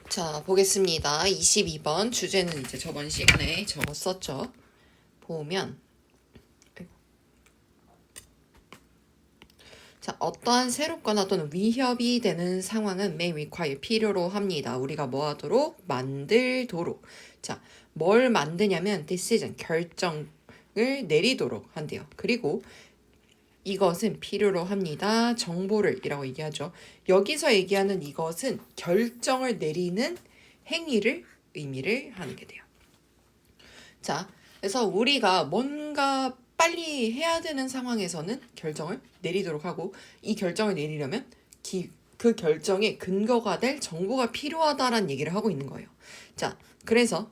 자, 보겠습니다. 22번 주제는 이제 저번 시간에 적었었죠. 보면 자, 어떠한 새롭거나 또는 위협이 되는 상황은 may require 필요로 합니다. 우리가 뭐 하도록? 만들도록. 자, 뭘 만드냐면 decision, 결정을 내리도록 한대요. 그리고 이것은 필요로 합니다. 정보를 이라고 얘기하죠. 여기서 얘기하는 이것은 결정을 내리는 행위를 의미를 하는 게 돼요. 자, 그래서 우리가 뭔가 빨리 해야 되는 상황에서는 결정을 내리도록 하고 이 결정을 내리려면 그 결정의 근거가 될 정보가 필요하다라는 얘기를 하고 있는 거예요. 자, 그래서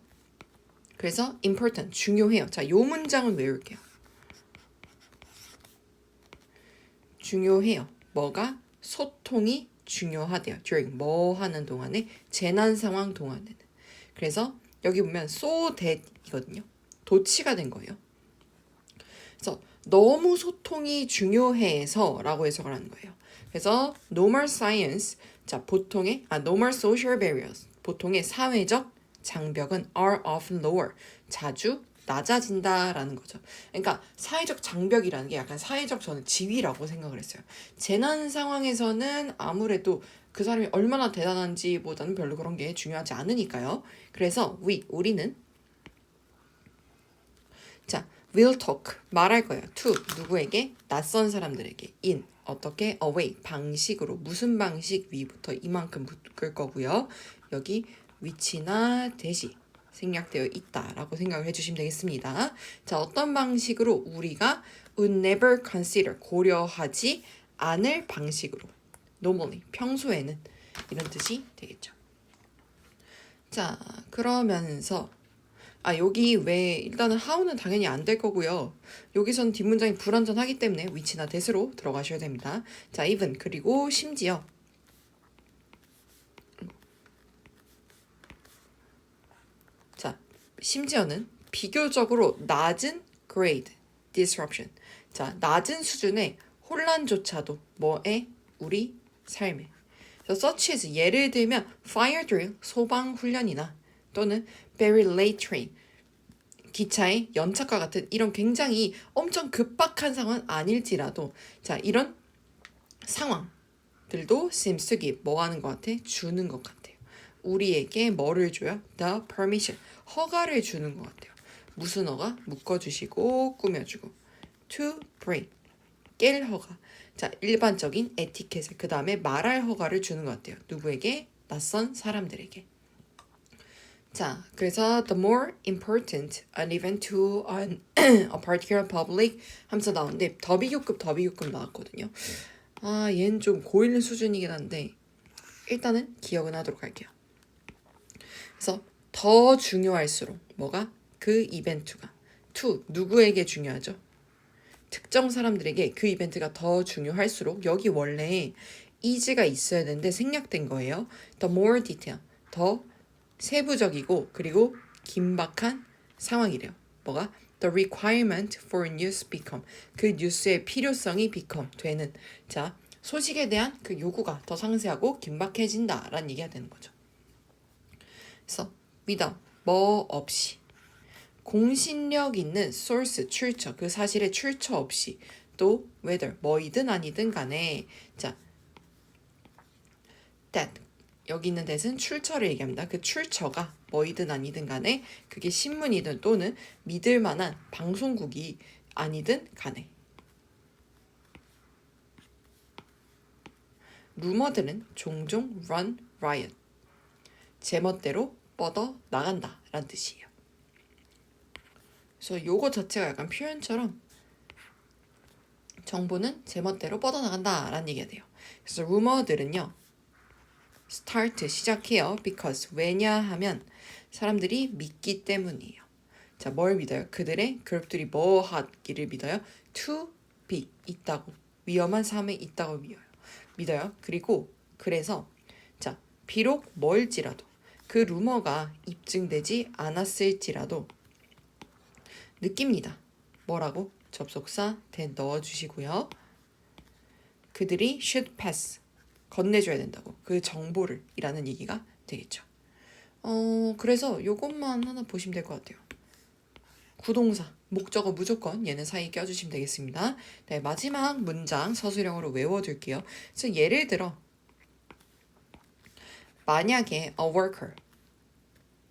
important, 중요해요. 자, 요 문장은 외울게요. 중요해요. 뭐가? 소통이 중요하대요. during 뭐 하는 동안에? 재난 상황 동안에는. 그래서 여기 보면 so that 이거든요. 도치가 된 거예요. 그래서 너무 소통이 중요해서 라고 해석을 하는 거예요. 그래서 normal science, 자 보통의 normal social barriers, 보통의 사회적 장벽은 are often lower, 자주 낮아진다라는 거죠. 그러니까 사회적 장벽이라는 게 약간 사회적 저는 지위라고 생각을 했어요. 재난 상황에서는 아무래도 그 사람이 얼마나 대단한지보다는 별로 그런 게 중요하지 않으니까요. 그래서 우리는 자, will talk 말할 거예요. to 누구에게? 낯선 사람들에게. in 어떻게? away 방식으로 무슨 방식 위부터 이만큼 붙을 거고요. 여기 위치나 대시 생략되어 있다라고 생각을 해주시면 되겠습니다. 자, 어떤 방식으로 우리가 would never consider 고려하지 않을 방식으로 normally 평소에는 이런 뜻이 되겠죠. 자, 그러면서 여기 왜 일단은 how는 당연히 안 될 거고요. 여기선 뒷문장이 불완전하기 때문에 위치나 that으로 들어가셔야 됩니다. 자, even 그리고 심지어 자, 심지어는 비교적으로 낮은 grade disruption. 자, 낮은 수준의 혼란조차도 뭐에? 우리 삶에. 그래서 such as 예를 들면 fire drill 소방 훈련이나 또는 very late train 기차의 연착과 같은 이런 굉장히 엄청 급박한 상황은 아닐지라도 자 이런 상황들도 seems to give 뭐 하는 것 같아? 주는 것 같아요. 우리에게 뭐를 줘요? The permission 허가를 주는 것 같아요. 무슨 허가? 묶어주시고 꾸며주고 to break 깰 허가. 자 일반적인 에티켓을 그 다음에 말할 허가를 주는 것 같아요. 누구에게? 낯선 사람들에게. 자, 그래서 the more important an event to a particular public 하면서 나오는데 더 비교급 나왔거든요. 얘는 좀 고일 수준이긴 한데 일단은 기억은 하도록 할게요. 그래서 더 중요할수록 뭐가? 그 이벤트가 to 누구에게 중요하죠? 특정 사람들에게 그 이벤트가 더 중요할수록 여기 원래 is가 있어야 되는데 생략된 거예요. The more detail, 더 세부적이고 그리고 긴박한 상황이래요. 뭐가? The requirement for news become 그 뉴스의 필요성이 become 되는 자 소식에 대한 그 요구가 더 상세하고 긴박해진다라는 얘기가 되는 거죠. 그래서 without 뭐 없이 공신력 있는 source 출처 그 사실의 출처 없이 또 whether 뭐이든 아니든 간에 자 that 여기 있는 that은 출처를 얘기합니다. 그 출처가 뭐이든 아니든 간에 그게 신문이든 또는 믿을 만한 방송국이 아니든 간에 루머들은 종종 run riot 제멋대로 뻗어 나간다 라는 뜻이에요. 그래서 요거 자체가 약간 표현처럼 정보는 제멋대로 뻗어 나간다 라는 얘기가 돼요. 그래서 루머들은요 start 시작해요. because 왜냐하면 사람들이 믿기 때문이에요. 자, 뭘 믿어요? 그들의 그룹들이 뭐 하기를 믿어요? to be 있다고 위험한 삶에 있다고 믿어요. 그리고 그래서 자 비록 멀지라도 그 루머가 입증되지 않았을지라도 느낍니다. 뭐라고? 접속사 that 넣어주시고요. 그들이 should pass 건네줘야 된다고 그 정보를 이라는 얘기가 되겠죠. 그래서 요것만 하나 보시면 될 것 같아요. 구동사, 목적어 무조건 얘는 사이에 껴주시면 되겠습니다. 네, 마지막 문장 서술형으로 외워둘게요. 그래서 예를 들어 만약에 a worker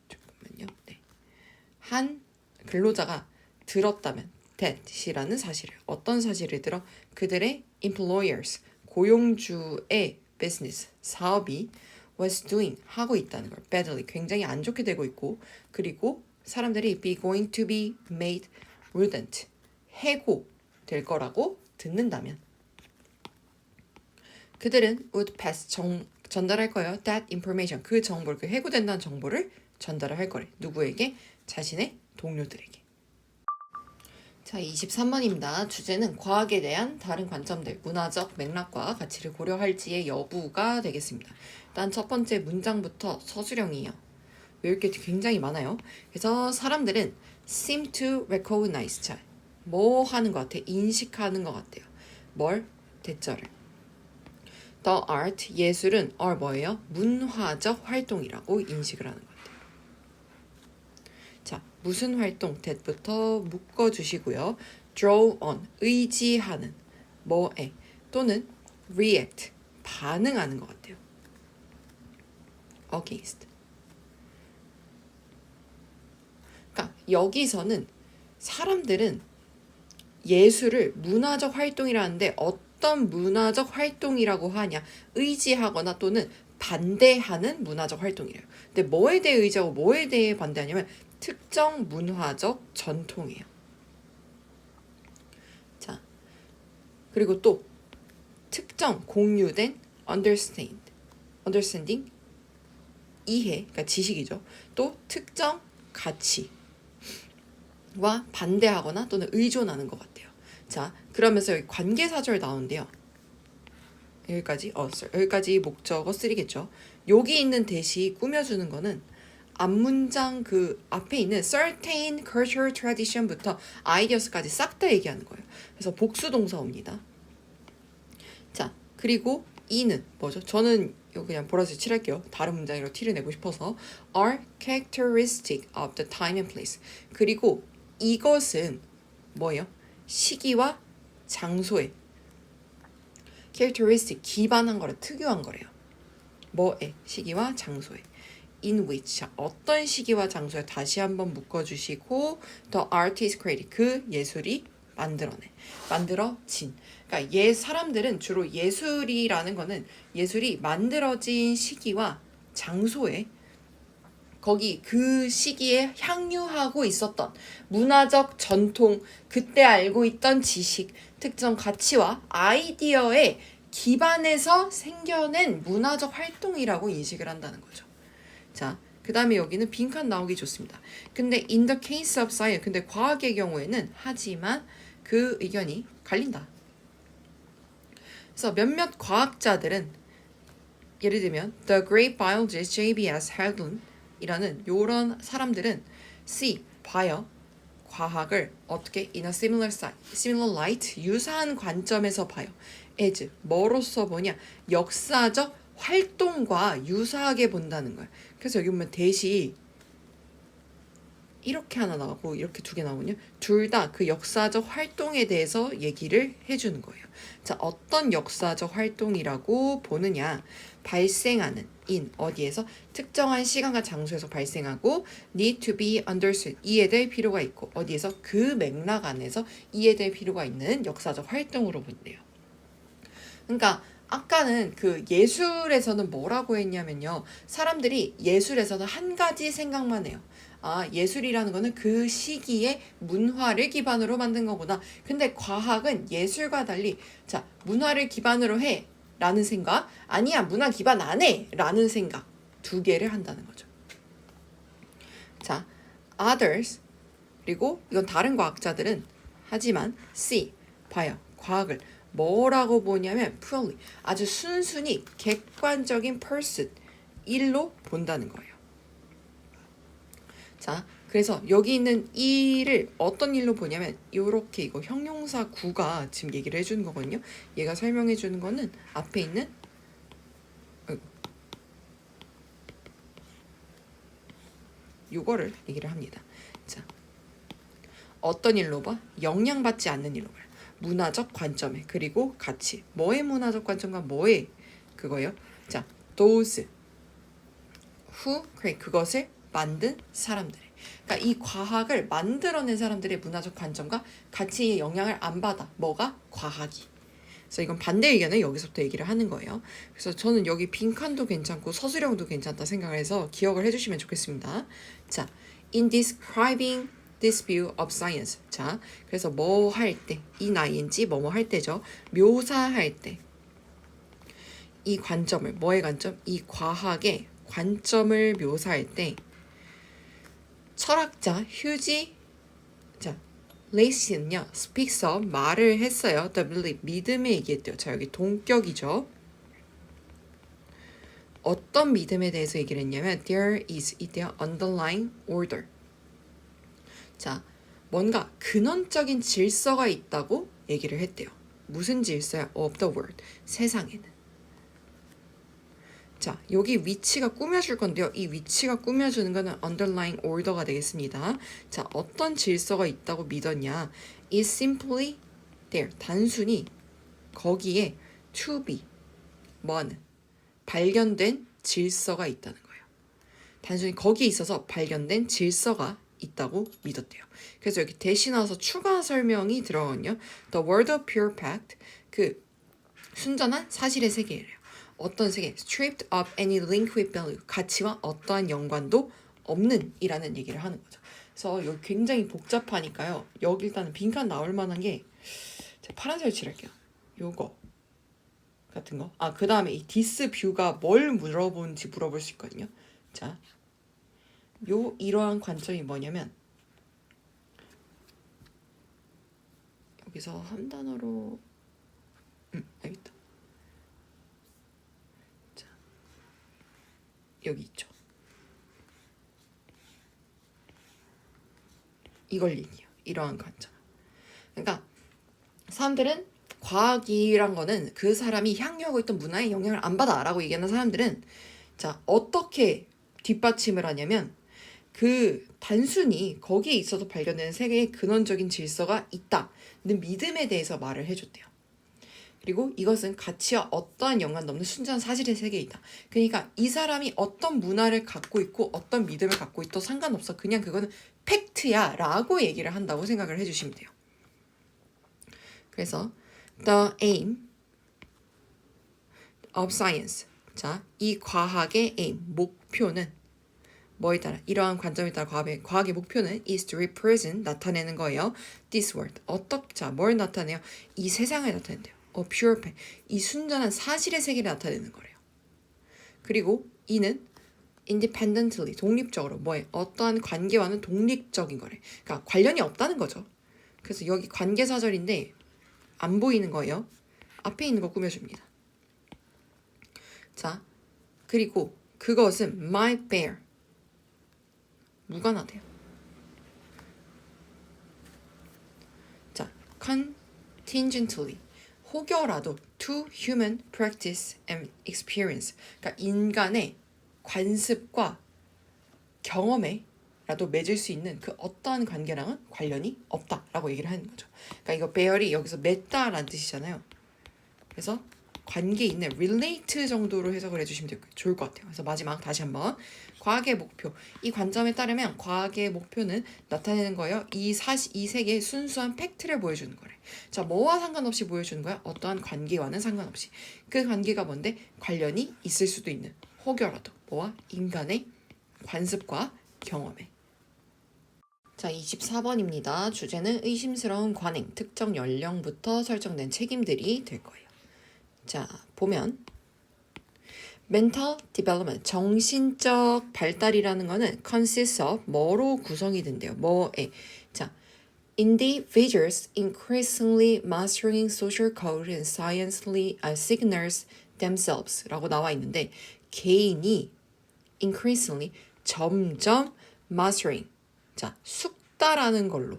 잠깐만요. 네. 한 근로자가 들었다면 that이라는 사실을 어떤 사실을 들어 그들의 employers 고용주의 business 사업이 was doing 하고 있다는 걸 badly 굉장히 안 좋게 되고 있고 그리고 사람들이 be going to be made redundant 해고될 거라고 듣는다면 그들은 would pass 전달할 거예요. that information 그 정보를 그 해고된다는 정보를 전달을 할 거래. 누구에게? 자신의 동료들에게. 자, 23번입니다. 주제는 과학에 대한 다른 관점들, 문화적 맥락과 가치를 고려할지의 여부가 되겠습니다. 일단 첫 번째 문장부터 서술형이에요. 외울 게 굉장히 많아요. 그래서 사람들은 seem to recognize 잘 뭐 하는 것 같아? 인식하는 것 같아요. 뭘? 대절을. The art, 예술은 are 뭐예요? 문화적 활동이라고 인식을 하는 것 같아요. 자, 무슨 활동? that부터 묶어주시고요. draw on, 의지하는, 뭐에, 또는 react, 반응하는 것 같아요. against. 그러니까 여기서는 사람들은 예술을 문화적 활동이라는데 어떤 문화적 활동이라고 하냐? 의지하거나 또는 반대하는 문화적 활동이래요. 근데 뭐에 대해 의지하고 뭐에 대해 반대하냐면 특정 문화적 전통이에요. 자, 그리고 또 특정 공유된 understanding 이해, 그러니까 지식이죠. 또 특정 가치와 반대하거나 또는 의존하는 것 같아요. 자, 그러면서 여기 관계사절 나오는데요. 여기까지 목적어 3겠죠. 여기 있는 대시 꾸며주는 거는 앞문장 그 앞에 있는 certain cultural tradition부터 ideas까지 싹 다 얘기하는 거예요. 그래서 복수동사입니다. 자, 그리고 이는 뭐죠? 저는 이거 그냥 보라색 칠할게요. 다른 문장으로 티를 내고 싶어서 are characteristic of the time and place. 그리고 이것은 뭐예요? 시기와 장소에 characteristic 기반한 거래, 특유한 거래요. 뭐에? 시기와 장소에. in which 어떤 시기와 장소에 다시 한번 묶어주시고 the artist created 그 예술이 만들어진. 그러니까 사람들은 주로 예술이라는 거는 예술이 만들어진 시기와 장소에 거기 그 시기에 향유하고 있었던 문화적 전통, 그때 알고 있던 지식, 특정 가치와 아이디어에 기반해서 생겨낸 문화적 활동이라고 인식을 한다는 거죠. 자, 그 다음에 여기는 빈칸 나오기 좋습니다. 근데 in the case of science, 근데 과학의 경우에는 하지만 그 의견이 갈린다. 그래서 몇몇 과학자들은 예를 들면 the great biologist J.B.S. Haldun 이라는 요런 사람들은 봐요. 과학을 어떻게 in a similar light 유사한 관점에서 봐요. as 뭐로서 보냐? 역사적 활동과 유사하게 본다는 거예요. 그래서 여기 보면 대시 이렇게 하나 나오고 이렇게 두 개 나오거든요. 둘 다 그 역사적 활동에 대해서 얘기를 해주는 거예요. 자, 어떤 역사적 활동이라고 보느냐? 발생하는 어디에서 특정한 시간과 장소에서 발생하고 need to be understood 이해될 필요가 있고 어디에서 그 맥락 안에서 이해될 필요가 있는 역사적 활동으로 본대요. 그러니까 아까는 그 예술에서는 뭐라고 했냐면요. 사람들이 예술에서는 한 가지 생각만 해요. 아, 예술이라는 거는 그 시기의 문화를 기반으로 만든 거구나. 근데 과학은 예술과 달리 자, 문화를 기반으로 해 라는 생각 아니야 문화 기반 안 해 라는 생각 두 개를 한다는 거죠. 자, others 그리고 이건 다른 과학자들은 하지만 봐요. 과학을 뭐라고 보냐면 purely 아주 순순히 객관적인 pursuit 일로 본다는 거예요. 자, 그래서 여기 있는 일을 어떤 일로 보냐면 요렇게 이거 형용사 구가 지금 얘기를 해주는 거거든요. 얘가 설명해 주는 거는 앞에 있는 요거를 얘기를 합니다. 자, 어떤 일로 봐? 영향받지 않는 일로 봐요. 문화적 관점에 그리고 가치. 뭐의 문화적 관점과 뭐의 그거예요? 자, those who create 그것을 만든 사람들. 그러니까 이 과학을 만들어낸 사람들의 문화적 관점과 가치의 영향을 안 받아. 뭐가? 과학이. 그래서 이건 반대 의견을 여기서부터 얘기를 하는 거예요. 그래서 저는 여기 빈칸도 괜찮고 서술형도 괜찮다 생각을 해서 기억을 해주시면 좋겠습니다. 자, in describing this view of science. 자, 그래서 뭐 할 때, ing 뭐뭐 할 때죠. 묘사할 때. 이 관점을, 뭐의 관점? 이 과학의 관점을 묘사할 때 철학자 휴지 자 레이시는요 speaks of 말을 했어요. the belief 믿음에 얘기했대요. 자 여기 동격이죠. 어떤 믿음에 대해서 얘기를 했냐면 there is 이때요 underlying order. 자 뭔가 근원적인 질서가 있다고 얘기를 했대요. 무슨 질서야? of the world 세상에는. 자, 여기 위치가 꾸며줄 건데요. 이 위치가 꾸며주는 거는 underlying order가 되겠습니다. 자, 어떤 질서가 있다고 믿었냐? is simply there. 단순히 거기에 to be 뭐하는 발견된 질서가 있다는 거예요. 단순히 거기에 있어서 발견된 질서가 있다고 믿었대요. 그래서 여기 대신 나와서 추가 설명이 들어가거든요. The world of pure fact 그 순전한 사실의 세계예요. 어떤 세계? stripped of any link with value. 가치와 어떠한 연관도 없는 이라는 얘기를 하는 거죠. 그래서 여기 굉장히 복잡하니까요. 여기 일단은 빈칸 나올 만한 게 파란색을 칠할게요. 요거 같은 거. 아, 그 다음에 이 디스 뷰가 뭘 물어보는지 물어볼 수 있거든요. 자, 이러한 관점이 뭐냐면 여기서 한 단어로 알겠다. 여기 있죠. 이걸 얘기해요. 이러한 관점. 그러니까 사람들은 과학이란 거는 그 사람이 향유하고 있던 문화에 영향을 안 받아 라고 얘기하는 사람들은 자 어떻게 뒷받침을 하냐면 그 단순히 거기에 있어서 발견되는 세계의 근원적인 질서가 있다는 믿음에 대해서 말을 해줬대요. 그리고 이것은 가치와 어떠한 연관도 없는 순전한 사실의 세계에 있다. 그러니까 이 사람이 어떤 문화를 갖고 있고 어떤 믿음을 갖고 있도 상관없어. 그냥 그거는 팩트야 라고 얘기를 한다고 생각을 해주시면 돼요. 그래서 the aim of science. 자, 이 과학의 aim, 목표는 뭐에 따라 이러한 관점에 따라 과학의 목표는 is to represent 나타내는 거예요. this world. 자, 뭘 나타내요? 이 세상을 나타낸대요. pure fact. 이 순전한 사실의 세계를 나타내는 거래요. 그리고 이는 independently 독립적으로 뭐에 어떠한 관계와는 독립적인 거래. 그러니까 관련이 없다는 거죠. 그래서 여기 관계사절인데 안 보이는 거예요. 앞에 있는 거 꾸며줍니다. 자, 그리고 그것은 might bear 무관하대요. 자, contingently 혹여라도 to human practice and experience. 그러니까 인간의 관습과 경험에라도 맺을 수 있는 그 어떠한 관계랑은 관련이 없다라고 얘기를 하는 거죠. 그러니까 이거 bear이 여기서 맺다라는 뜻이잖아요. 그래서 관계 있는 relate 정도로 해석을 해주시면 좋을 것 같아요. 그래서 마지막 다시 한번 과학의 목표. 이 관점에 따르면 과학의 목표는 나타내는 거예요. 이 세계의 순수한 팩트를 보여주는 거래. 자, 뭐와 상관없이 보여주는 거야? 어떠한 관계와는 상관없이. 그 관계가 뭔데? 관련이 있을 수도 있는 혹여라도 뭐와? 인간의 관습과 경험에. 자, 24번입니다. 주제는 의심스러운 관행, 특정 연령부터 설정된 책임들이 될 거예요. 자, 보면 mental development, 정신적 발달이라는 거는 consists of 뭐로 구성이 된대요. 뭐에. 자, individuals increasingly mastering social code and scientially signals themselves 라고 나와 있는데 개인이 increasingly 점점 mastering 자, 숙달하는 걸로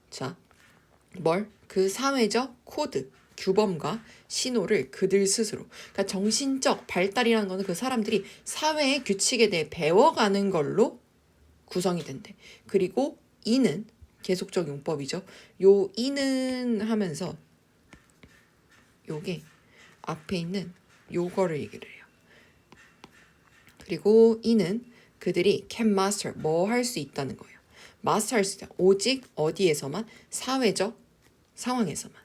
자, 그 사회적 코드 규범과 신호를 그들 스스로 그러니까 정신적 발달이라는 거는 그 사람들이 사회의 규칙에 대해 배워가는 걸로 구성이 된대. 그리고 이는 계속적 용법이죠. 요 이는 하면서 요게 앞에 있는 요거를 얘기를 해요. 그리고 이는 그들이 can master 뭐 할 수 있다는 거예요. 마스터 할 수 있다. 오직 어디에서만 사회적 상황에서만.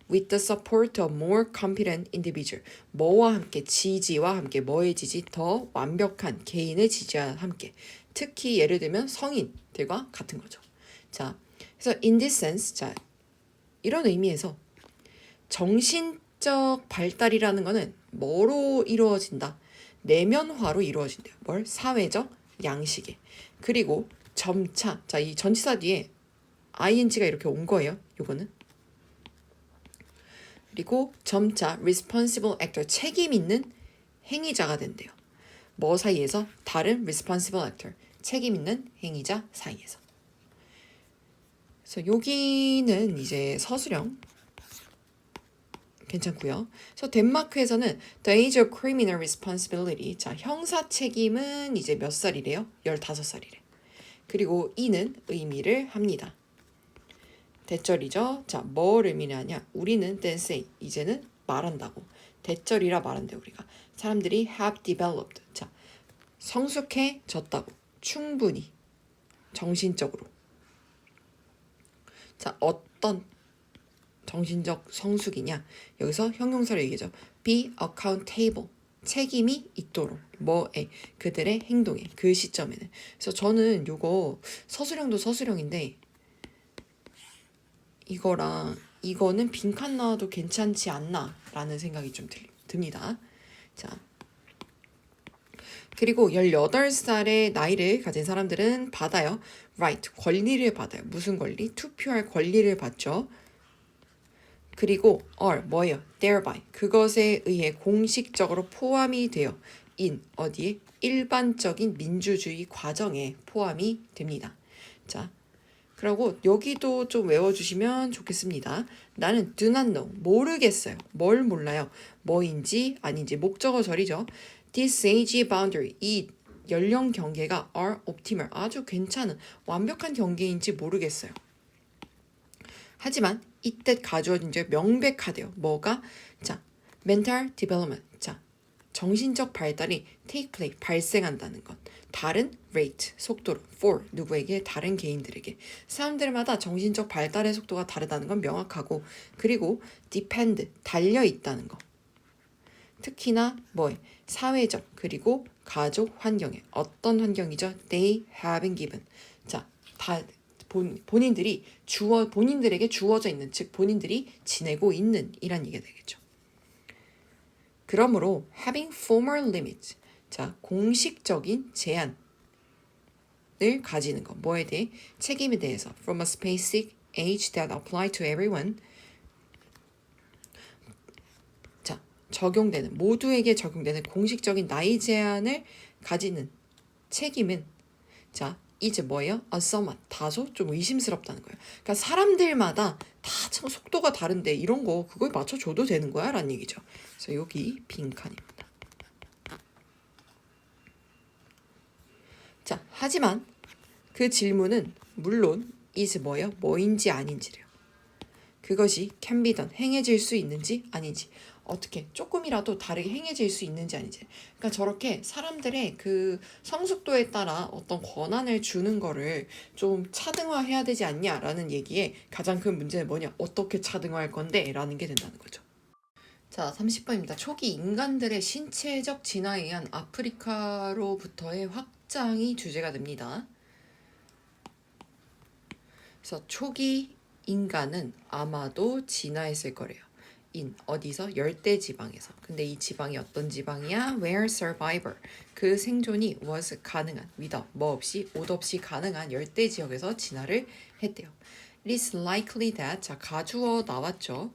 With the support of more competent individual. 뭐와 함께 지지와 함께 뭐의 지지 더 완벽한 개인의 지지와 함께. 특히 예를 들면 성인들과 같은 거죠. 자, 그래서 in this sense, 자 이런 의미에서 정신적 발달이라는 거는 뭐로 이루어진다? 내면화로 이루어진대요. 뭘? 사회적 양식에. 그리고 점차, 자, 이 전치사 뒤에 ing가 이렇게 온 거예요. 요거는. 그리고 점차 responsible actor, 책임 있는 행위자가 된대요. 뭐 사이에서? 다른 responsible actor, 책임 있는 행위자 사이에서. 그래서 여기는 이제 서술형 괜찮고요. 그래서 덴마크에서는 the age of criminal responsibility, 자 형사 책임은 이제 몇 살이래요? 15살이래. 그리고 이는 의미를 합니다. 대절이죠. 자, 뭘 의미하냐? 우리는 then say, 이제는 말한다고. 대절이라 말한대 우리가. 사람들이 have developed, 자 성숙해졌다고. 충분히 정신적으로. 자, 어떤 정신적 성숙이냐? 여기서 형용사로 얘기하죠. be accountable, 책임이 있도록. 뭐에? 그들의 행동에, 그 시점에는. 그래서 저는 요거 서술형도 서술형인데 이거랑 이거는 빈칸 나와도 괜찮지 않나 라는 생각이 좀 듭니다. 자, 그리고 18살의 나이를 가진 사람들은 받아요. right, 권리를 받아요. 무슨 권리? 투표할 권리를 받죠. 그리고 are, 뭐예요? thereby, 그것에 의해 공식적으로 포함이 되어 in, 어디에? 일반적인 민주주의 과정에 포함이 됩니다. 자, 그리고 여기도 좀 외워주시면 좋겠습니다. 나는 do not know, 모르겠어요. 뭘 몰라요? 뭐인지 아닌지. 목적어 절이죠. This age boundary, 이 연령 경계가 are optimal, 아주 괜찮은 완벽한 경계인지 모르겠어요. 하지만 이때 가주어진 게 명백하대요. 뭐가? 자, mental development, 자 정신적 발달이 take place, 발생한다는 것. 다른 rate, 속도로 for, 누구에게? 다른 개인들에게. 사람들마다 정신적 발달의 속도가 다르다는 건 명확하고, 그리고 depend, 달려있다는 거. 특히나 뭐에? 사회적, 그리고 가족 환경에. 어떤 환경이죠? They have been given. 자, 다 본인들이 본인들에게 주어져 있는, 즉 본인들이 지내고 있는 이란 얘기가 되겠죠. 그러므로 having formal limits, 자 공식적인 제한을 가지는 것. 뭐에 대해? 책임에 대해서. From a specific age that apply to everyone. 자, 적용되는, 모두에게 적용되는 공식적인 나이 제한을 가지는 책임은, 자 이제 뭐예요? somewhat, 다소 좀 의심스럽다는 거예요. 그러니까 사람들마다 다 참 속도가 다른데 이런 거 그걸 맞춰줘도 되는 거야? 라는 얘기죠. 그래서 여기 빈칸입니다. 자, 하지만 그 질문은 물론 is 뭐예요? 뭐인지 아닌지래요. 그것이 can be done, 행해질 수 있는지 아닌지. 어떻게 조금이라도 다르게 행해질 수 있는지 아닌지. 그러니까 저렇게 사람들의 그 성숙도에 따라 어떤 권한을 주는 거를 좀 차등화해야 되지 않냐라는 얘기에 가장 큰 문제는 뭐냐? 어떻게 차등화할 건데? 라는 게 된다는 거죠. 자, 30번입니다. 초기 인간들의 신체적 진화에 의한 아프리카로부터의 확장이 주제가 됩니다. 그래서 초기 인간은 아마도 진화했을 거래요. 어디서? 열대 지방에서. 근데 이 지방이 어떤 지방이야? Where survivor, 그 생존이 was 가능한, without, 뭐 없이, 옷 없이 가능한 열대 지역에서 진화를 했대요. It is likely that, 자 가주어 나왔죠.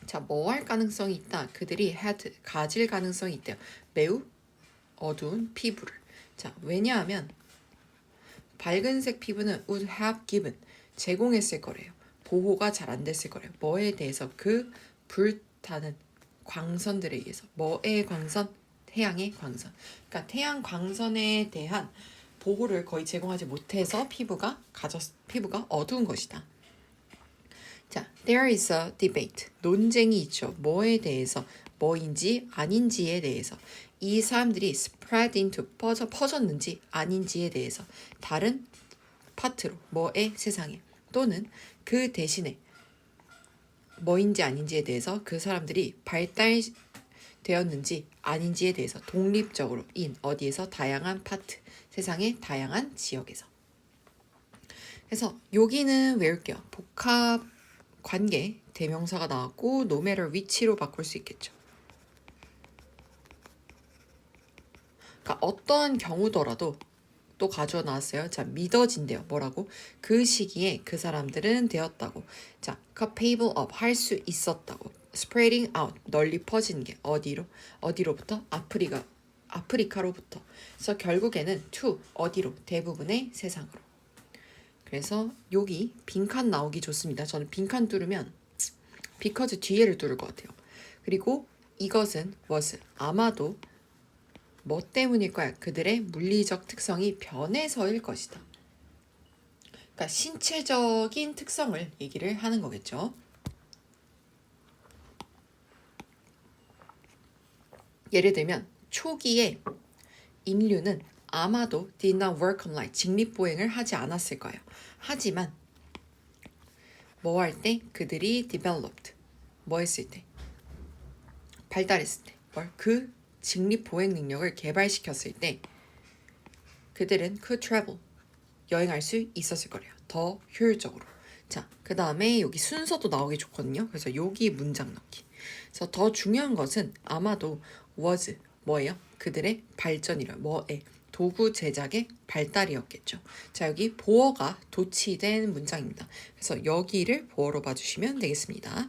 자, 뭐 할 가능성이 있다? 그들이 had, 가질 가능성이 있대요. 매우 어두운 피부를. 자, 왜냐하면 밝은색 피부는 would have given, 제공했을 거래요. 보호가 잘 안 됐을 거래요. 뭐에 대해서? 그 불타는 광선들에 의해서. 뭐의 광선? 태양의 광선. 그러니까 태양 광선에 대한 보호를 거의 제공하지 못해서 피부가 어두운 것이다. 자, there is a debate. 논쟁이 있죠. 뭐에 대해서, 뭐인지 아닌지에 대해서. 이 사람들이 spread into 퍼졌는지 아닌지에 대해서 다른 파트로, 뭐의 세상에 또는 그 대신에 뭐인지 아닌지에 대해서 그 사람들이 발달되었는지 아닌지에 대해서 독립적으로 어디에서 다양한 파트, 세상의 다양한 지역에서. 그래서 여기는 외울게요. 복합 관계 대명사가 나왔고 no matter which로 바꿀 수 있겠죠. 그러니까 어떠한 경우더라도 또 가져와 나왔어요. 자, 믿어진대요. 뭐라고? 그 시기에 그 사람들은 되었다고. 자, capable of 할 수 있었다고. spreading out 널리 퍼지는 게 어디로부터? 아프리카로부터. 그래서 결국에는 to 어디로? 대부분의 세상으로. 그래서 여기 빈칸 나오기 좋습니다. 저는 빈칸 뚫으면 because 뒤에를 뚫을 것 같아요. 그리고 이것은 was 아마도 뭐 때문일 거야? 그들의 물리적 특성이 변해서일 것이다. 그러니까 신체적인 특성을 얘기를 하는 거겠죠. 예를 들면 초기에 인류는 아마도 did not work on light, 직립보행을 하지 않았을 거예요. 하지만 뭐 할 때? 그들이 developed, 뭐 했을 때? 발달했을 때. 그 직립보행 능력을 개발시켰을 때 그들은 could travel, 여행할 수 있었을 거래요. 더 효율적으로. 자, 그 다음에 여기 순서도 나오기 좋거든요. 그래서 여기 문장 넣기. 그래서 더 중요한 것은 아마도 was, 뭐예요? 그들의 발전이라, 뭐에? 도구 제작의 발달이었겠죠. 자, 여기 보어가 도치된 문장입니다. 그래서 여기를 보어로 봐주시면 되겠습니다.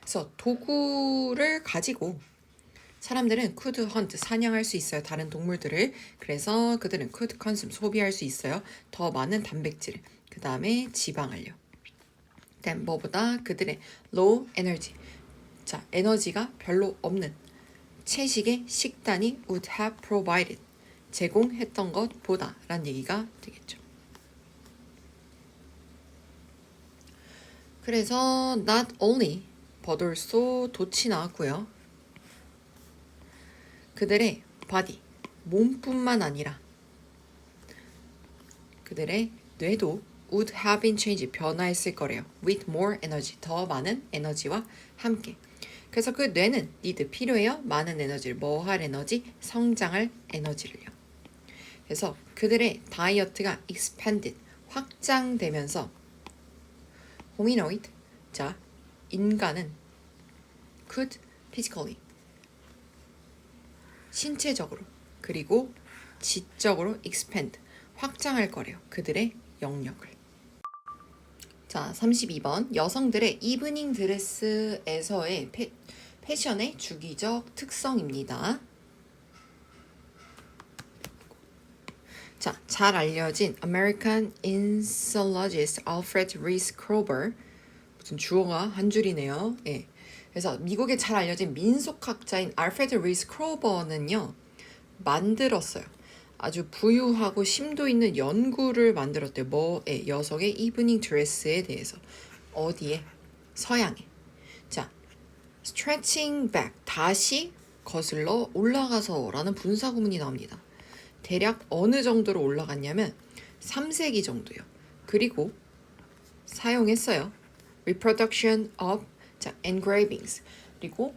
그래서 도구를 가지고 사람들은 could hunt, 사냥할 수 있어요. 다른 동물들을. 그래서 그들은 could consume, 소비할 수 있어요. 더 많은 단백질, 그 다음에 지방을요. 그다음 뭐보다 그들의 low energy, 자, 에너지가 별로 없는 채식의 식단이 would have provided, 제공했던 것보다 라는 얘기가 되겠죠. 그래서 not only but also 도치 나왔고요. 그들의 body, 몸뿐만 아니라 그들의 뇌도 would have been changed, 변화했을 거래요. with more energy, 더 많은 에너지와 함께. 그래서 그 뇌는 need, 필요해요. 많은 에너지를, 뭐 할 에너지? 성장할 에너지를요. 그래서 그들의 다이어트가 expanded, 확장되면서 hominoid, 자, 인간은 could physically, 신체적으로, 그리고 지적으로 expand, 확장할 거래요. 그들의 영역을. 자, 32번. 여성들의 이브닝 드레스에서의 패션의 주기적 특성입니다. 자, 잘 알려진 American Insologist Alfred Rees Kroeber, 무슨 주어가 한 줄이네요. 예. 그래서 미국에 잘 알려진 민속학자인 알프레드 리스 크로버는요, 만들었어요. 아주 부유하고 심도 있는 연구를 만들었대요. 뭐에? 여성의 이브닝 드레스에 대해서. 어디에? 서양에. 자, stretching back, 다시 거슬러 올라가서 라는 분사구문이 나옵니다. 대략 어느 정도로 올라갔냐면 3세기 정도요. 그리고 사용했어요. reproduction of, 자, engravings, 그리고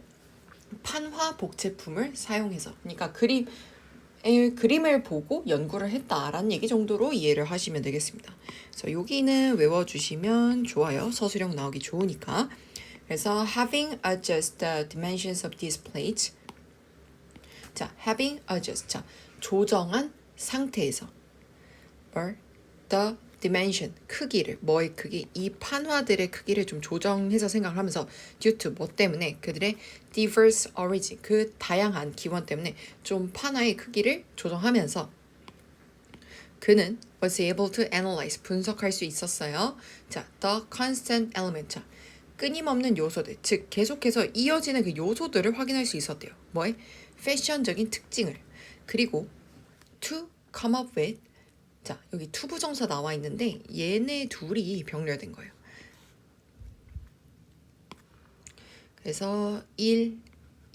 판화 복제품을 사용해서, 그러니까 그림을 보고 연구를 했다라는 얘기 정도로 이해를 하시면 되겠습니다. 그래서 여기는 외워주시면 좋아요. 서술형 나오기 좋으니까. 그래서 having adjust the dimensions of these plates, 자, having adjust, 자, 조정한 상태에서 the dimension, 크기를, 뭐의 크기? 이 판화들의 크기를 좀 조정해서 생각을 하면서 due to, 뭐 때문에? 그들의 diverse origin, 그 다양한 기원 때문에 좀 판화의 크기를 조정하면서 그는 was able to analyze, 분석할 수 있었어요. 자, the constant element, 자, 끊임없는 요소들, 즉 계속해서 이어지는 그 요소들을 확인할 수 있었대요. 뭐의? 패션적인 특징을. 그리고 to come up with, 자, 여기 투부정사 나와 있는데 얘네 둘이 병렬된 거예요. 그래서 1,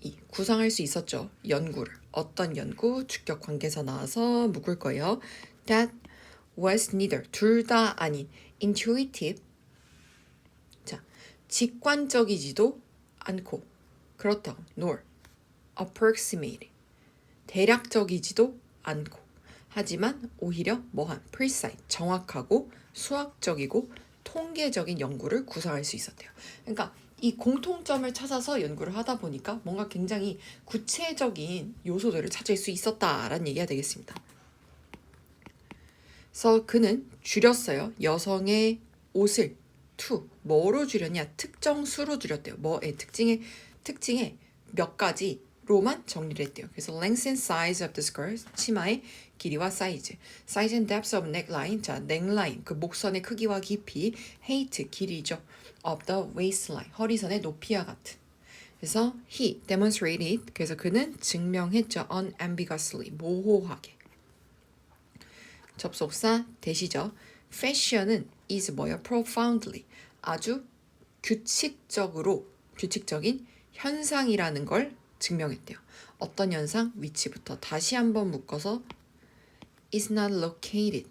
2 구상할 수 있었죠. 연구를. 어떤 연구? 주격 관계사 나와서 묶을 거예요. That was neither. 둘 다 아닌. Intuitive. 자, 직관적이지도 않고 그렇다고. Nor. Approximate. 대략적이지도 않고. 하지만 오히려 뭐한 precise. 정확하고 수학적이고 통계적인 연구를 구상할 수 있었대요. 그러니까 이 공통점을 찾아서 연구를 하다 보니까 뭔가 굉장히 구체적인 요소들을 찾을 수 있었다라는 얘기가 되겠습니다. 그래서 그는 줄였어요. 여성의 옷을 to 뭐로 줄였냐? 특정 수로 줄였대요. 뭐의 특징에 몇 가지로만 정리를 했대요. 그래서 length and size of the skirt 치마의 길이와 사이즈, size and depth of neckline 자 넥라인 그 목선의 크기와 깊이, height 길이죠. of the waistline 허리선의 높이와 같은. 그래서 he demonstrated 그래서 그는 증명했죠. unambiguously 모호하게. 접속사 대시죠. fashion은 is 뭐예요? profoundly 아주 규칙적인 현상이라는 걸 증명했대요. 어떤 현상? 위치부터 다시 한번 묶어서 is not located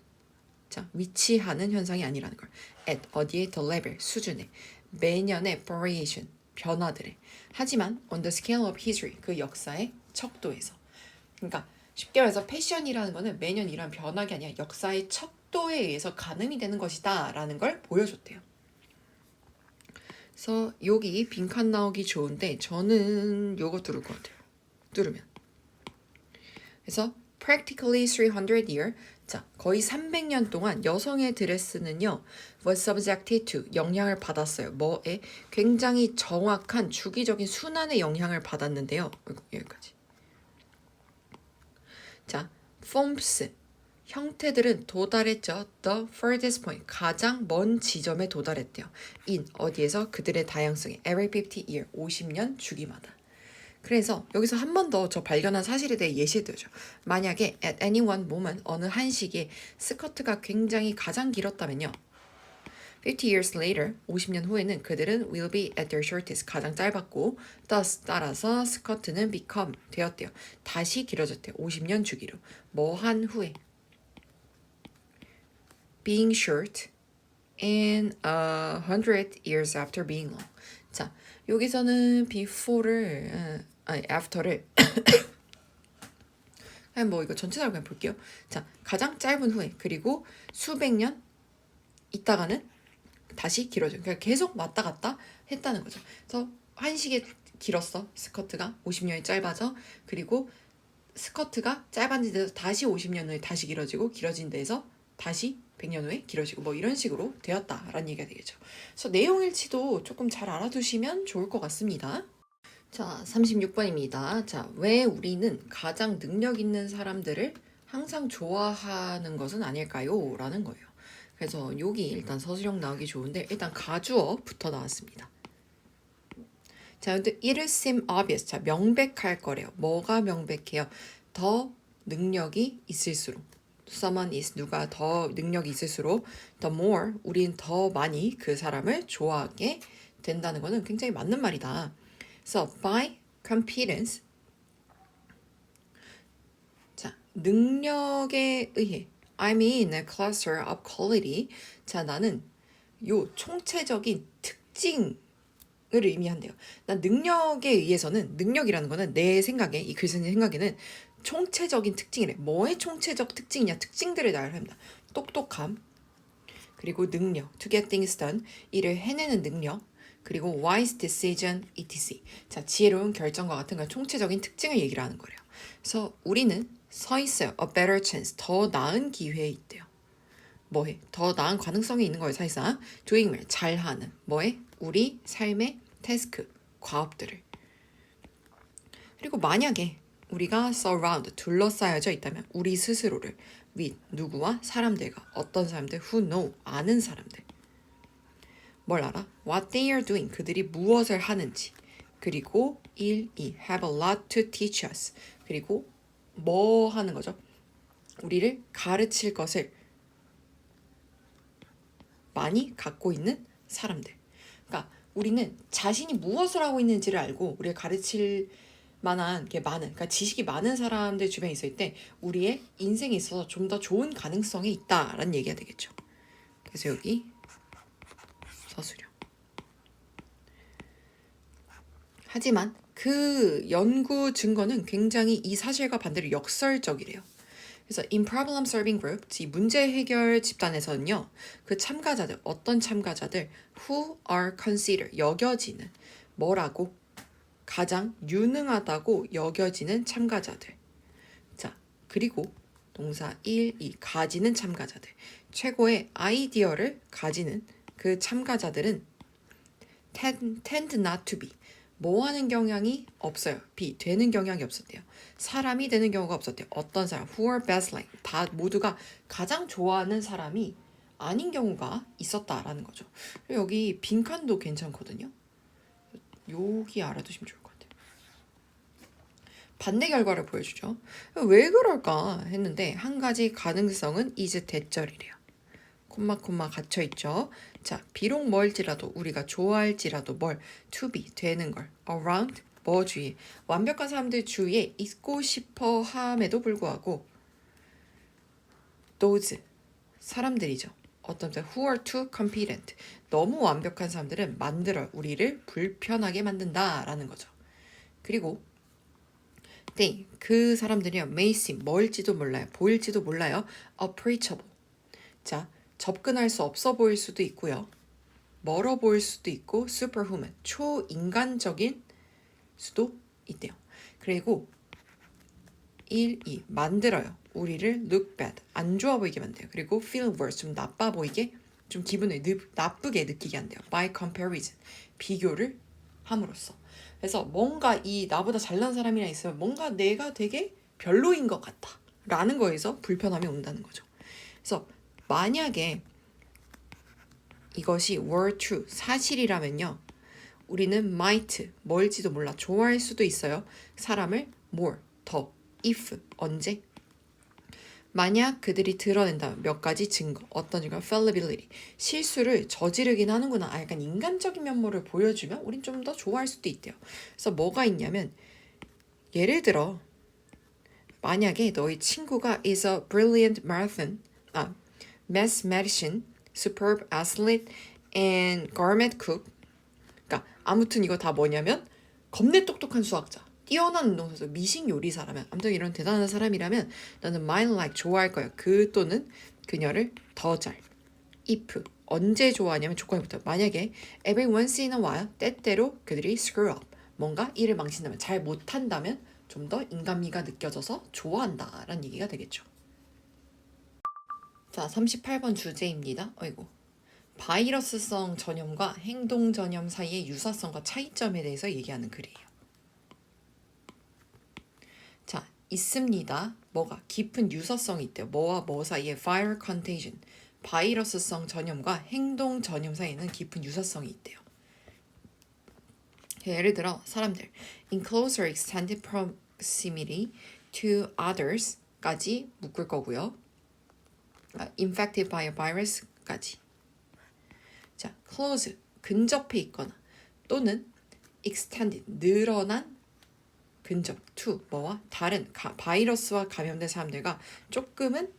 자 위치하는 현상이 아니라는 걸 at 어디에 the level 수준에 매년의 variation 변화들에 하지만 on the scale of history 그 역사의 척도에서 그러니까 쉽게 말해서 패션이라는 거는 매년 이런 변화가 아니라 역사의 척도에 의해서 가늠이 되는 것이다 라는 걸 보여줬대요. 그래서 여기 빈칸 나오기 좋은데 저는 요거 뚫을 것 같아요. 뚫으면 그래서 practically 300 year 자 거의 300년 동안 여성의 드레스는요 was subjected to 영향을 받았어요. 뭐에? 굉장히 정확한 주기적인 순환의 영향을 받았는데요. 여기까지. 자, forms 형태들은 도달했죠. The furthest point 가장 먼 지점에 도달했대요. in 어디에서 그들의 다양성에 every 50 year 50년 주기마다. 그래서 여기서 한 번 더 저 발견한 사실에 대해 예시해드려죠. 만약에 at any one moment 어느 한 시기에 스커트가 굉장히 가장 길었다면요. 50 years later 50년 후에는 그들은 will be at their shortest 가장 짧았고 thus 따라서 스커트는 become 되었대요. 다시 길어졌대요. 50년 주기로. 뭐 한 후에 being short and 100 years after being long. 자, 여기서는 before를 after를 그냥 뭐 이거 전체적으로 그냥 볼게요. 자, 가장 짧은 후에 그리고 수백 년 있다가는 다시 길어져요. 그러니까 계속 왔다 갔다 했다는 거죠. 그래서 한식에 길었어. 스커트가 50년이 짧아져. 그리고 스커트가 짧아진 데서 다시 50년 후에 다시 길어진 데에서 다시 100년 후에 길어지고 뭐 이런 식으로 되었다라는 얘기가 되겠죠. 그래서 내용 일치도 조금 잘 알아두시면 좋을 것 같습니다. 자, 36번입니다. 자, 왜 우리는 가장 능력 있는 사람들을 항상 좋아하는 것은 아닐까요? 라는 거예요. 그래서 여기 일단 서술형 나오기 좋은데 일단 가주어부터 나왔습니다. 자, 근데 it seem obvious. 자, 명백할 거래요. 뭐가 명백해요? 더 능력이 있을수록. someone is 누가 더 능력이 있을수록 the more 우린 더 많이 그 사람을 좋아하게 된다는 거는 굉장히 맞는 말이다. So by competence 자, 능력에 의해 I mean a cluster of quality 자, 나는 요 총체적인 특징을 의미한대요. 난 능력에 의해서는 능력이라는 거는 내 생각에 이 글쓴이 생각에는 총체적인 특징이래. 뭐의 총체적 특징이냐? 특징들을 나열합니다. 똑똑함, 그리고 능력, to get things done, 일을 해내는 능력, 그리고 wise decision, etc. 자, 지혜로운 결정과 같은 건 총체적인 특징을 얘기를 하는 거래요. 그래서 우리는 서 있어요. a better chance, 더 나은 기회에 있대요. 뭐해? 더 나은 가능성이 있는 거예요, 사실상. doing well, 잘하는. 뭐해? 우리 삶의 태스크, 과업들을. 그리고 만약에 우리가 surround, 둘러싸여져 있다면 우리 스스로를 with, 누구와? 사람들과. 어떤 사람들? who know, 아는 사람들. 뭘 알아? what they are doing, 그들이 무엇을 하는지. 그리고 1, 2, have a lot to teach us. 그리고 뭐 하는 거죠? 우리를 가르칠 것을 많이 갖고 있는 사람들. 그러니까 우리는 자신이 무엇을 하고 있는지를 알고 우리가 가르칠 만한 게 많은, 그러니까 지식이 많은 사람들 주변에 있을 때 우리의 인생에 있어서 좀 더 좋은 가능성이 있다라는 얘기가 되겠죠. 그래서 여기 서술형. 하지만 그 연구 증거는 굉장히 이 사실과 반대로 역설적이래요. 그래서 in problem solving group, 이 문제 해결 집단에서는요, 그 참가자들, 어떤 참가자들 who are considered, 여겨지는 뭐라고? 가장 유능하다고 여겨지는 참가자들. 자, 그리고 동사 1, 2, 가지는 참가자들. 최고의 아이디어를 가지는 그 참가자들은 tend not to be, 뭐 하는 경향이 없어요. be, 되는 경향이 없었대요. 사람이 되는 경우가 없었대요. 어떤 사람, who are best like, 다 모두가 가장 좋아하는 사람이 아닌 경우가 있었다라는 거죠. 여기 빈칸도 괜찮거든요. 여기 알아두시면 좋을 것 같아요. 반대 결과를 보여주죠. 왜 그럴까 했는데 한 가지 가능성은 is 대절이래요. 콤마 갇혀있죠. 자, 비록 뭘지라도 우리가 좋아할지라도 뭘 to be 되는 걸 around 뭐 주위에 완벽한 사람들 주위에 있고 싶어 함에도 불구하고 those 사람들이죠. 어떤 사람 who are too competent 너무 완벽한 사람들은 만들어 우리를 불편하게 만든다라는 거죠. 그리고 they 그 사람들이요 may seem 멀지도 몰라요. 보일지도 몰라요. approachable 자 접근할 수 없어 보일 수도 있고요. 멀어 보일 수도 있고 superhuman 초인간적인 수도 있대요. 그리고 1, 2 만들어요. 우리를 look bad 안 좋아 보이게 만들어요. 그리고 feel worse 좀 나빠 보이게 좀 기분을 나쁘게 느끼게 한대요. by comparison 비교를 함으로써. 그래서 뭔가 이 나보다 잘난 사람이랑 있으면 뭔가 내가 되게 별로인 것 같다 라는 거에서 불편함이 온다는 거죠. 그래서 만약에 이것이 were true, 사실이라면요. 우리는 might, 뭘지도 몰라, 좋아할 수도 있어요. 사람을 more, 더, if, 언제? 만약 그들이 드러낸다면 몇 가지 증거, 어떤 증거, fallibility, 실수를 저지르긴 하는구나. 약간 인간적인 면모를 보여주면 우린 좀 더 좋아할 수도 있대요. 그래서 뭐가 있냐면 예를 들어 만약에 너희 친구가 is a brilliant mathematician, superb athlete, and gourmet cook. 그러니까 아무튼 이거 다 뭐냐면 겁내 똑똑한 수학자, 뛰어난 운동선수, 미식 요리사라면 아무튼 이런 대단한 사람이라면 나는 might like 좋아할 거야. 그 또는 그녀를 더 잘. if 언제 좋아하냐면 조건이 붙어요. 만약에 every once in a while 때때로 그들이 screw up 뭔가 일을 망친다면 잘 못한다면 좀 더 인간미가 느껴져서 좋아한다라는 얘기가 되겠죠. 자, 38번 주제입니다. 어이구. 바이러스성 전염과 행동 전염 사이의 유사성과 차이점에 대해서 얘기하는 글이에요. 자, 있습니다. 뭐가 깊은 유사성이 있대요. 뭐와 뭐 사이에 viral contagion, 바이러스성 전염과 행동 전염 사이에는 깊은 유사성이 있대요. 예를 들어 사람들 in close or extended proximity to others까지 묶을 거고요. infected by a virus까지. 자, close 근접해 있거나 또는 extended 늘어난 근접 to 뭐와 다른 바이러스와 감염된 사람들과 조금은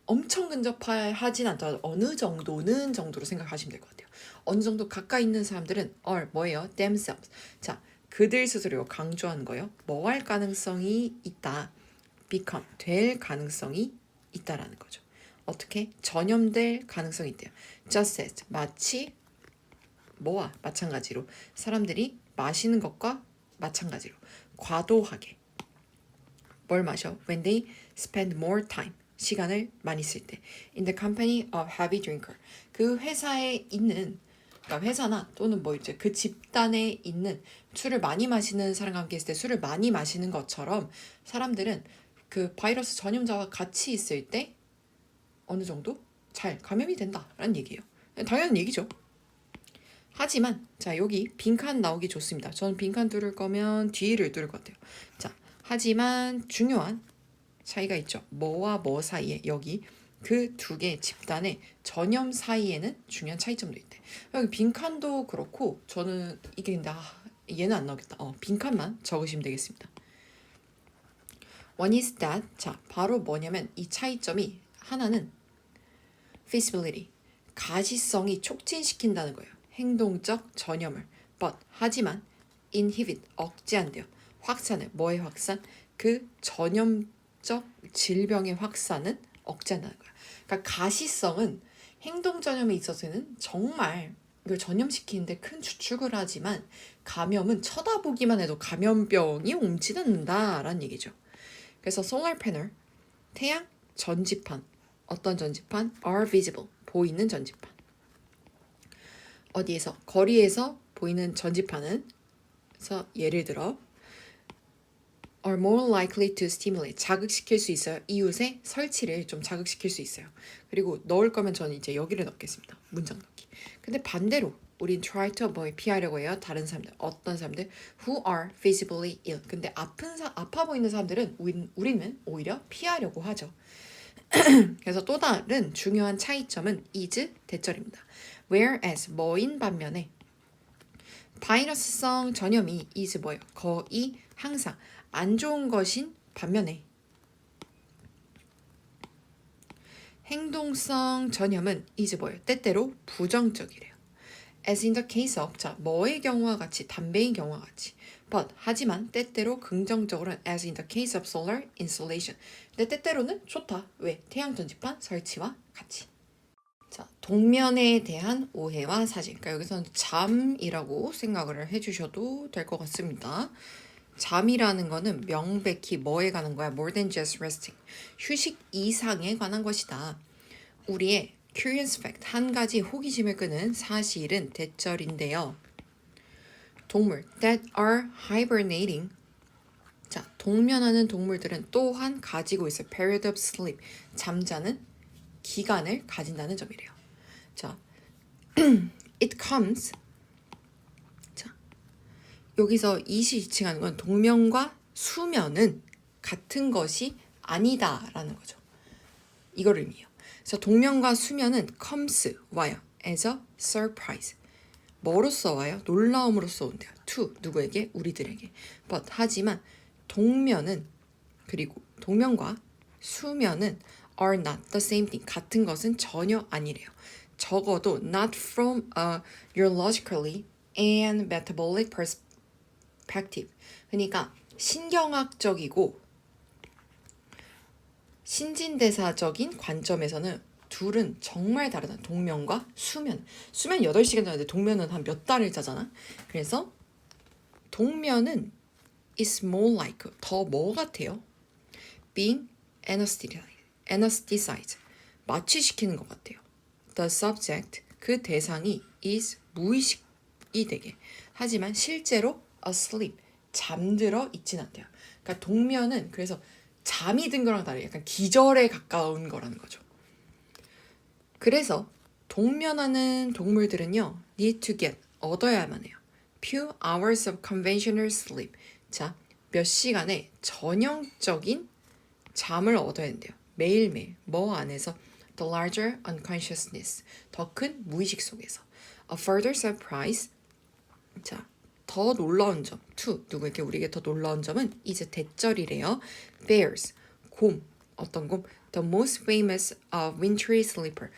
엄청 근접하진 않더라도 어느 정도는 정도로 생각하시면 될 것 같아요. 어느 정도 가까이 있는 사람들은 are 뭐예요? themselves. 자, 그들 스스로 강조하는 거예요. 뭐 할 가능성이 있다. become 될 가능성이 있다라는 거죠. 어떻게? 전염될 가능성이 있대요. just as 마치 뭐와 마찬가지로 사람들이 마시는 것과 마찬가지로 과도하게 뭘 마셔? When they spend more time 시간을 많이 쓸 때 in the company of heavy drinker 그 회사에 있는 그러니까 회사나 또는 뭐 이제 그 집단에 있는 술을 많이 마시는 사람과 함께 있을 때 술을 많이 마시는 것처럼 사람들은 그 바이러스 전염자와 같이 있을 때 어느 정도 잘 감염이 된다라는 얘기예요. 당연한 얘기죠. 하지만 자 여기 빈칸 나오기 좋습니다. 저는 빈칸 뚫을 거면 뒤를 뚫을 것 같아요. 자 하지만 중요한 차이가 있죠. 뭐와 뭐 사이에 여기 그 두 개의 집단의 전염 사이에는 중요한 차이점도 있대. 여기 빈칸도 그렇고 저는 이게 근데 얘는 안 나오겠다. 빈칸만 적으시면 되겠습니다. One is that 자 바로 뭐냐면 이 차이점이 하나는 feasibility 가시성이 촉진시킨다는 거예요. 행동적 전염을 but 하지만 inhibit 억제한대요. 확산을 뭐의 확산? 그 전염적 질병의 확산은 억제한다는 거야. 그러니까 가시성은 행동 전염에 있어서는 정말 이걸 전염시키는데 큰 주축을 하지만 감염은 쳐다보기만 해도 감염병이 옮지 않는다라는 얘기죠. 그래서 solar panel, 태양 전지판, 어떤 전지판? are visible, 보이는 전지판. 어디에서? 거리에서 보이는 전지판은 그래서 예를 들어 are more likely to stimulate, 자극시킬 수 있어요. 이웃의 설치를 좀 자극시킬 수 있어요. 그리고 넣을 거면 저는 이제 여기를 넣겠습니다. 문장 넣기. 근데 반대로 우린 try to avoid, 피하려고 해요. 다른 사람들, 어떤 사람들 who are visibly ill. 근데 아파 보이는 사람들은 우리는 오히려 피하려고 하죠. 그래서 또 다른 중요한 차이점은 is 대절입니다. Whereas 뭐인 반면에 바이러스성 전염이 is 뭐예요? 거의 항상 안 좋은 것인 반면에 행동성 전염은 is 뭐예요? 때때로 부정적이래요. As in the case of 자 뭐의 경우와 같이 담배인 경우와 같이 but 하지만 때때로 긍정적으로는 as in the case of solar insolation 근데 때때로는 좋다. 왜? 태양 전지판 설치와 같이. 자 동면에 대한 오해와 사실 그러니까 여기서는 잠이라고 생각을 해주셔도 될 것 같습니다. 잠이라는 거는 명백히 뭐에 관한 거야? More than just resting. 휴식 이상에 관한 것이다. 우리의 curious fact, 한 가지 호기심을 끄는 사실은 대절인데요. 동물 that are hibernating. 자, 동면하는 동물들은 또한 가지고 있어요. period of sleep, 잠자는 기간을 가진다는 점이래요. 자, it comes. 자, 여기서 이시 지칭하는 건 동면과 수면은 같은 것이 아니다라는 거죠. 이걸 의미해요. 그래서 동면과 수면은 comes 와요. as a surprise. 뭐로써 와요? 놀라움으로써 온대요. to 누구에게? 우리들에게. but 하지만 동면은 그리고 동면과 수면은 are not the same thing. 같은 것은 전혀 아니래요. 적어도 not from a neurologically and metabolic perspective. 그러니까 신경학적이고 신진대사적인 관점에서는 둘은 정말 다르다. 동면과 수면. 수면 8시간 자는데 동면은 한 몇 달을 자잖아. 그래서 동면은 is more like 더 뭐 같아요? being anesthetized. 마취시키는 것 같아요. The subject 그 대상이 is 무의식이 되게. 하지만 실제로 asleep 잠들어 있진 않대요. 그러니까 동면은 그래서 잠이 든 거랑 다르게 약간 기절에 가까운 거라는 거죠. 그래서 동면하는 동물들은요, need to get, 얻어야만 해요. few hours of conventional sleep. 자, 몇 시간의 전형적인 잠을 얻어야 된대요. 매일매일 뭐 안에서 the larger unconsciousness, 더 큰 무의식 속에서. A further surprise. 자, 더 놀라운 점, to 누구에게 우리에게 더 놀라운 점은 이제 대절이래요. Bears, 곰, 어떤 곰? The most famous wintry sleeper.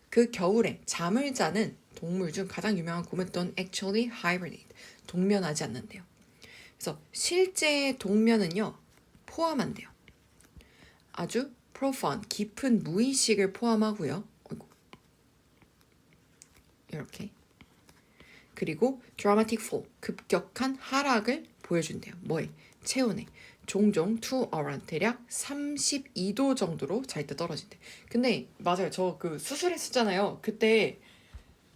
그 겨울에 잠을 자는 동물 중 가장 유명한 곰은 don't actually hibernate. 동면하지 않는데요. 그래서 실제 동면은요 포함한대요. 아주 profound, 깊은 무의식을 포함하고요. 이렇게. 그리고 dramatic fall, 급격한 하락을 보여준대요. 뭐에? 체온에. 종종 to around, 대략 32도 정도로 잘 때 떨어진대. 근데 맞아요. 저 그 수술했었잖아요. 그때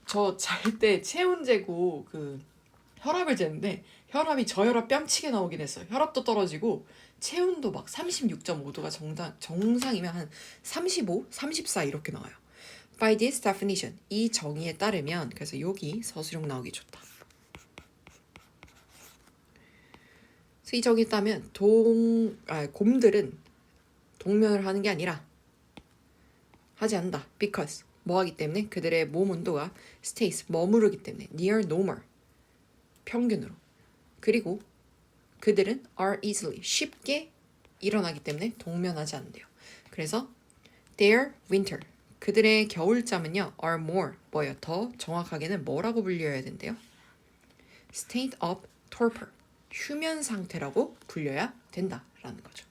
저 잘 때 체온 재고 그 혈압을 재는데 혈압이 저혈압 뺨치게 나오긴 했어요. 혈압도 떨어지고 체온도 막 36.5도가 정상이면 한 35, 34 이렇게 나와요. By this definition, 이 정의에 따르면 그래서 여기 서술형 나오기 좋다. 그래서 이 정의에 따르면 곰들은 동면을 하는 게 아니라 하지 않는다. Because 뭐 하기 때문에 그들의 몸 온도가 stays 머무르기 때문에 near normal 평균으로. 그리고 그들은 are easily 쉽게 일어나기 때문에 동면하지 않는데요. 그래서 their winter 그들의 겨울잠은요 are more 뭐예요? 더 정확하게는 뭐라고 불려야 된대요? state of torpor 휴면 상태라고 불려야 된다라는 거죠.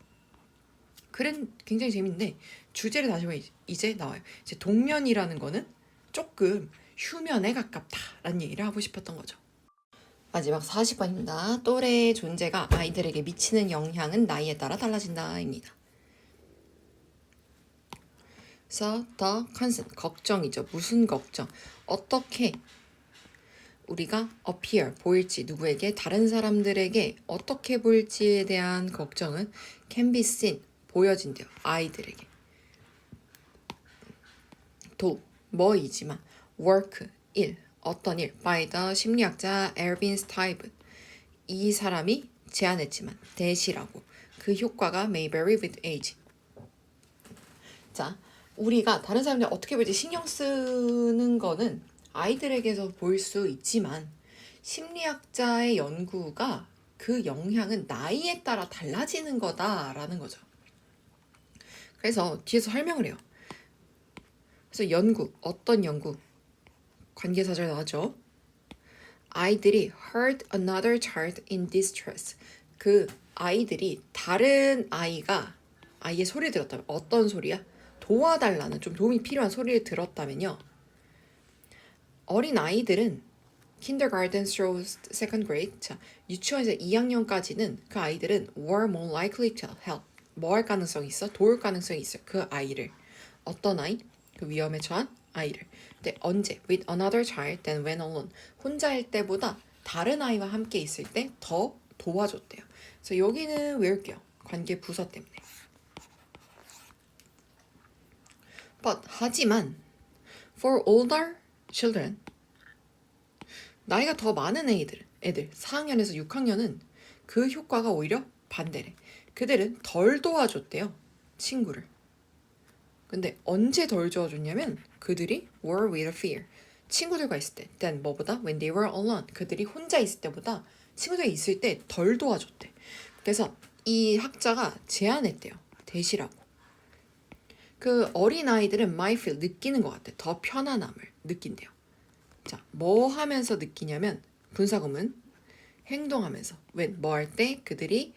글은 굉장히 재밌는데 주제를 다시 보면 이제 나와요. 이제 동면이라는 거는 조금 휴면에 가깝다라는 얘기를 하고 싶었던 거죠. 마지막 40번입니다. 또래의 존재가 아이들에게 미치는 영향은 나이에 따라 달라진다입니다. 그래서 the concern, 걱정이죠. 무슨 걱정? 어떻게 우리가 appear, 보일지 누구에게, 다른 사람들에게 어떻게 보일지에 대한 걱정은 can be seen, 보여진대요. 아이들에게. 도, 뭐이지만 work, 일, 어떤 일, by the 심리학자 엘빈 스타이븐. 이 사람이 제안했지만 대시라고. 그 효과가 may vary with age. 자, 우리가 다른 사람들 어떻게 보일지 신경 쓰는 거는 아이들에게서 볼 수 있지만 심리학자의 연구가 그 영향은 나이에 따라 달라지는 거다라는 거죠. 그래서 뒤에서 설명을 해요. 그래서 연구, 어떤 연구? 관계사절 나왔죠. 아이들이 heard another child in distress. 그 아이들이 다른 아이의 소리를 들었다면 어떤 소리야? 도와달라는 좀 도움이 필요한 소리를 들었다면요. 어린 아이들은 kindergarten through second grade, 자, 유치원에서 2학년까지는 그 아이들은 were more likely to help. 뭐 할 가능성이 있어? 도울 가능성이 있어요. 그 아이를. 어떤 아이? 그 위험에 처한 아이를. 근데 언제? with another child than when alone. 혼자일 때보다 다른 아이와 함께 있을 때 더 도와줬대요. 그래서 여기는 외울게요. 관계 부서 때문에. But 하지만 for older children 나이가 더 많은 애들 4학년에서 6학년은 그 효과가 오히려 반대래. 그들은 덜 도와줬대요. 친구를. 근데 언제 덜 도와줬냐면 그들이 were with fear. 친구들과 있을 때. then 뭐보다? when they were alone. 그들이 혼자 있을 때보다 친구들이 있을 때 덜 도와줬대. 그래서 이 학자가 제안했대요. 대시라고. 그 어린아이들은 might feel 느끼는 것 같아. 더 편안함을 느낀대요. 자, 뭐 하면서 느끼냐면 분사구문 행동하면서 when 뭐 할 때 그들이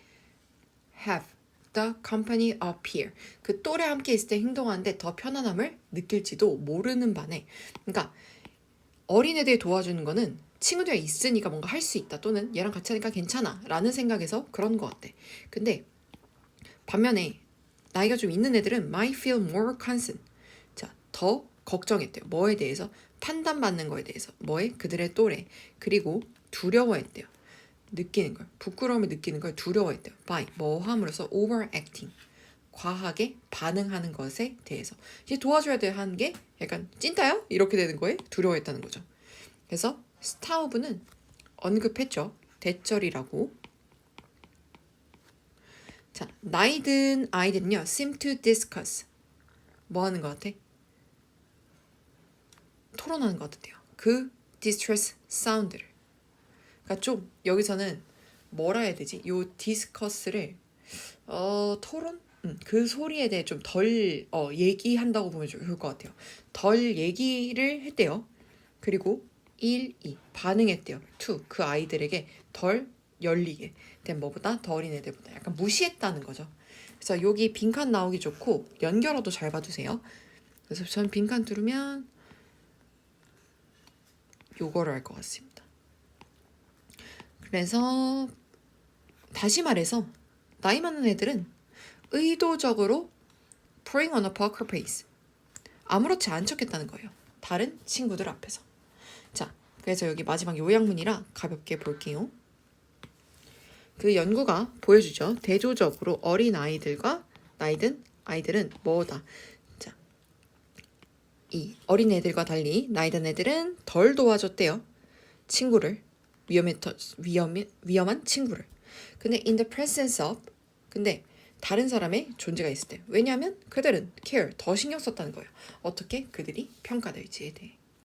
have the company of peer 그 또래 함께 있을 때 행동하는데 더 편안함을 느낄지도 모르는 반에 그러니까 어린애들 도와주는 거는 친구들이 있으니까 뭔가 할 수 있다 또는 얘랑 같이 하니까 괜찮아 라는 생각에서 그런 것 같아. 근데 반면에 나이가 좀 있는 애들은 might feel more concern 자, 더 걱정했대요. 뭐에 대해서? 판단받는 거에 대해서. 뭐에? 그들의 또래. 그리고 두려워했대요. 느끼는 걸. 부끄러움을 느끼는 걸 두려워했대요. by 뭐 함으로써 overacting 과하게 반응하는 것에 대해서. 이제 도와줘야 돼 하는 게 약간 찐따야? 이렇게 되는 거에 두려워했다는 거죠. 그래서 스타우브는 언급했죠. 대절이라고. 자, 나이 든 아이들은요. seem to discuss 뭐 하는 것 같아? 토론하는 것 같아요. 그 distress 사운드를. 그러니까 좀 여기서는 뭐라 해야 되지? 요 디스커스를 토론? 그 소리에 대해 좀 덜 얘기한다고 보면 좋을 것 같아요. 덜 얘기를 했대요. 그리고 1, 2 반응했대요. 2 그 아이들에게 덜 열리게 된 뭐보다 더 어린 애들보다 약간 무시했다는 거죠. 그래서 여기 빈칸 나오기 좋고 연결어도 잘 봐주세요. 그래서 전 빈칸 두르면 요거를 할 것 같습니다. 그래서 다시 말해서 나이 많은 애들은 의도적으로 preying on a poker face 아무렇지 않은 척했다는 거예요. 다른 친구들 앞에서. 자, 그래서 여기 마지막 요약문이라 가볍게 볼게요. 그 연구가 보여주죠. 대조적으로 어린 아이들과 나이 든 아이들은 뭐다. 자, 이 어린 애들과 달리 나이 든 애들은 덜 도와줬대요. 친구를 위험한 친구를. 근데 in the presence of 근데 다른 사람의 존재가 있을 때. 왜냐하면 그들은 care, 더 신경 썼다는 거예요. 어떻게 그들이 평가될지에 대해.